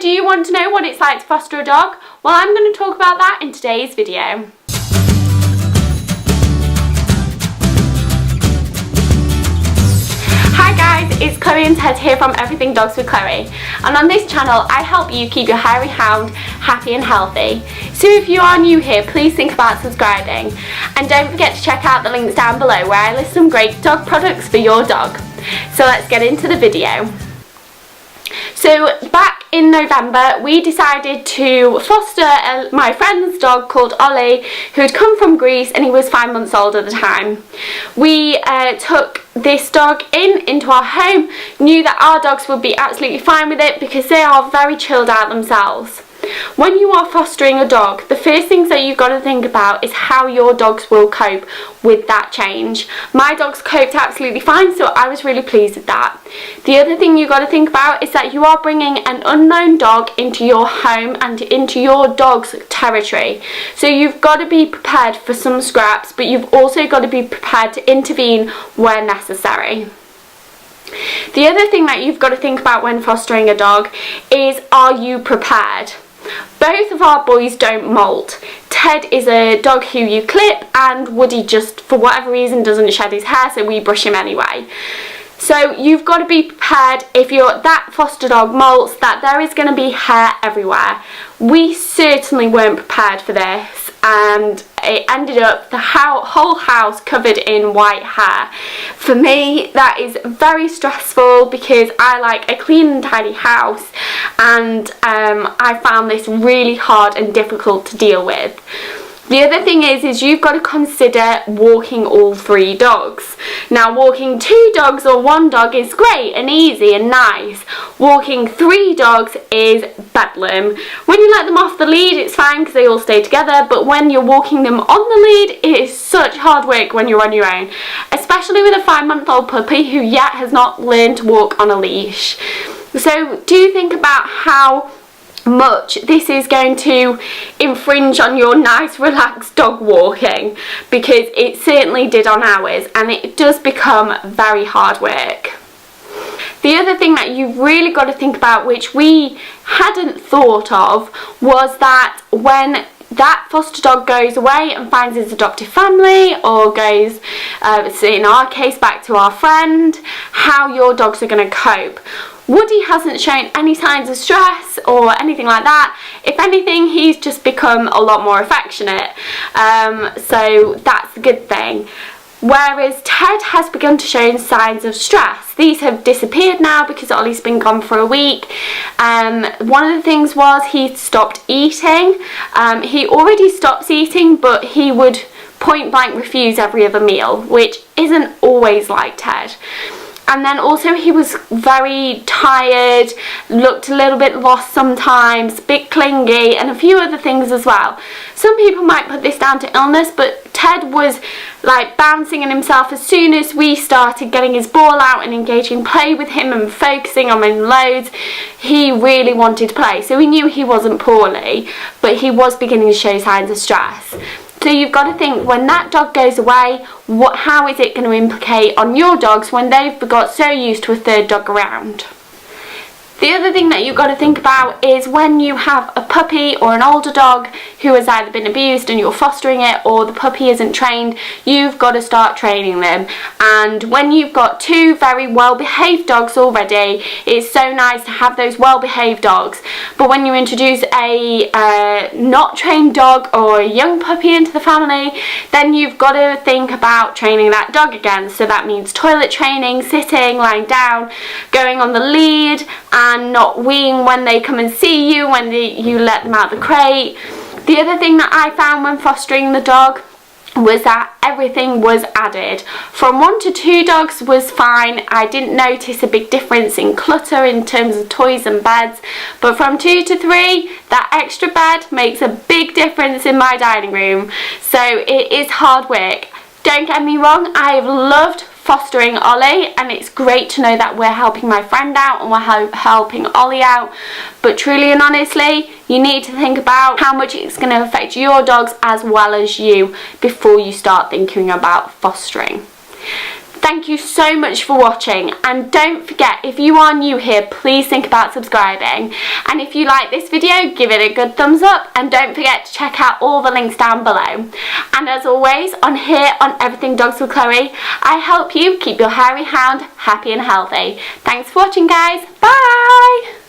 do you want to know what it's like to foster a dog? Well, I'm going to talk about that in today's video. Hi guys, it's Chloe and Ted here from Everything Dogs with Chloe, and on this channel I help you keep your hairy hound happy and healthy. So if you are new here, please think about subscribing, and don't forget to check out the links down below where I list some great dog products for your dog. So let's get into the video. So back in November we decided to foster my friend's dog called Ollie, who had come from Greece, and he was 5 months old at the time. We took this dog into our home, knew that our dogs would be absolutely fine with it because they are very chilled out themselves. When you are fostering a dog, the first things that you've got to think about is how your dogs will cope with that change. My dogs coped absolutely fine, so I was really pleased with that. The other thing you've got to think about is that you are bringing an unknown dog into your home and into your dog's territory. So you've got to be prepared for some scraps, but you've also got to be prepared to intervene where necessary. The other thing that you've got to think about when fostering a dog is, are you prepared? Both of our boys don't molt. Ted is a dog who you clip, and Woody just for whatever reason doesn't shed his hair, so we brush him anyway. So you've got to be prepared if that foster dog molts that there is going to be hair everywhere. We certainly weren't prepared for this, and it ended up the whole house covered in white hair. For me, that is very stressful because I like a clean and tidy house, and I found this really hard and difficult to deal with. The other thing is you've got to consider walking all three dogs. Now, walking 2 dogs or 1 dog is great and easy and nice. Walking 3 dogs is bedlam. When you let them off the lead, it's fine because they all stay together, but when you're walking them on the lead, it is such hard work when you're on your own, especially with a 5-month-old puppy who yet has not learned to walk on a leash. So do think about how much this is going to infringe on your nice relaxed dog walking, because it certainly did on ours, and it does become very hard work. The other thing that you've really got to think about, which we hadn't thought of, was that when that foster dog goes away and finds his adoptive family, or goes, in our case, back to our friend, how your dogs are going to cope. Woody hasn't shown any signs of stress or anything like that. If anything, he's just become a lot more affectionate, so that's a good thing. Whereas Ted has begun to show signs of stress. These have disappeared now because Ollie's been gone for a week. One of the things was he stopped eating. He already stops eating, but he would point blank refuse every other meal, which isn't always like Ted. And then also he was very tired, looked a little bit lost sometimes, a bit clingy, and a few other things as well. Some people might put this down to illness, but Ted was like bouncing in himself as soon as we started getting his ball out and engaging play with him and focusing on him loads. He really wanted to play, so we knew he wasn't poorly, but he was beginning to show signs of stress. So you've got to think, when that dog goes away, how is it going to implicate on your dogs when they've got so used to a 3rd dog around? The other thing that you've got to think about is when you have a puppy or an older dog who has either been abused and you're fostering it, or the puppy isn't trained, you've got to start training them. And when you've got 2 very well behaved dogs already, it's so nice to have those well behaved dogs. But when you introduce a not trained dog or a young puppy into the family, then you've got to think about training that dog again. So that means toilet training, sitting, lying down, going on the lead, and not weeing when they come and see you, when you let them out the crate. The other thing that I found when fostering the dog was that everything was added. From 1 to 2 dogs was fine. I didn't notice a big difference in clutter in terms of toys and beds, but from 2 to 3, that extra bed makes a big difference in my dining room. So it is hard work. Don't get me wrong, I have loved fostering Ollie, and it's great to know that we're helping my friend out and we're helping Ollie out, but truly and honestly, you need to think about how much it's going to affect your dogs as well as you before you start thinking about fostering. Thank you so much for watching, and don't forget, if you are new here, please think about subscribing, and if you like this video, give it a good thumbs up, and don't forget to check out all the links down below. And as always, on here on Everything Dogs with Chloe, I help you keep your hairy hound happy and healthy. Thanks for watching, guys. Bye!